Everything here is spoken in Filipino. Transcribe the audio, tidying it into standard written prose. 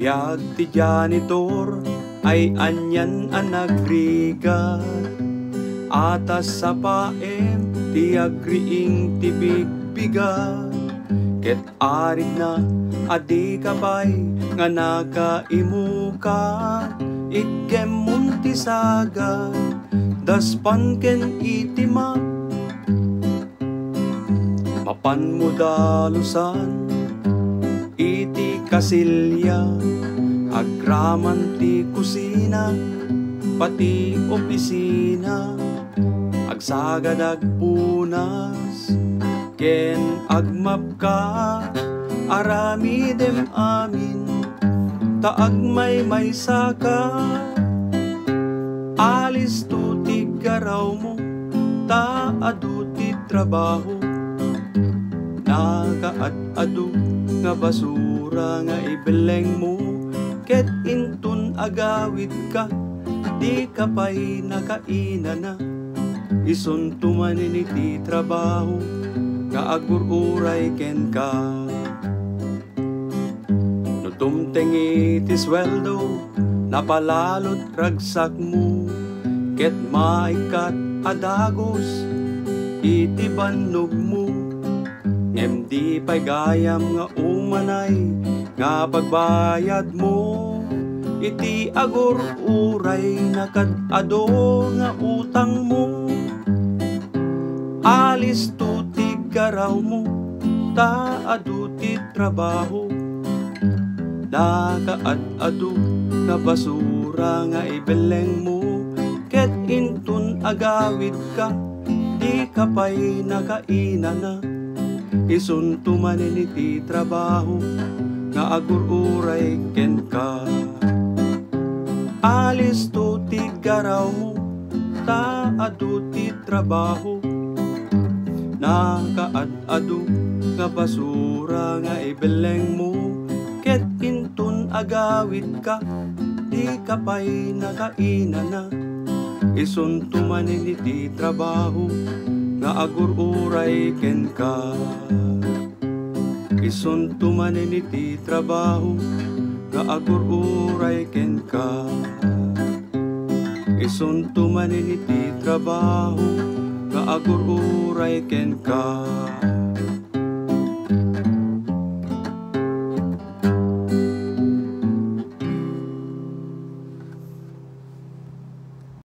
Biag ti janitor ay anyan ang nagrigat, atas sa paem ti agriing ti bigbigat. Ket arid na adi kabay nga nagaimuka, igem munti saga daspan ken itima. Mapan mo dalusan iti kasilya, agraman ti kusina pati opisina, agsagad agpunas ken agmap ka, aramidem amin taag may saka. Alis tu ti garaw mo ta adu ti trabaho, nakaad-adu nga basura nga ibeleng mo, ket intun agawid ka di ka pa'y nakaina na. Isuntumanin iti trabaho nga agururay ken ka. No tumteng iti sweldo napalalot ragsak mo, ket maikat adagos iti bannog mo. Di pa'y gayam nga umanay nga pagbayad mo, iti agur uray nakad-ado nga utang mo. Alis tu ti garaw mo ta adu ti trabaho, nakaad-ado nga basura nga ibeleng mo, ket intun agawid ka di ka pa'y nakaina na. Isuntumanin iti trabaho nga agururay ken ka. Alis tu ti garaw mo ta adu ti trabaho, nakaad-adu nga basura nga ibeleng mo, ket intun agawid ka di ka pa'y nakaina na. Isuntumanin iti trabaho nga agururay ken ka. Isuntumanin iti trabaho nga agururay ken ka. Isuntumanin iti trabaho nga agururay ken ka.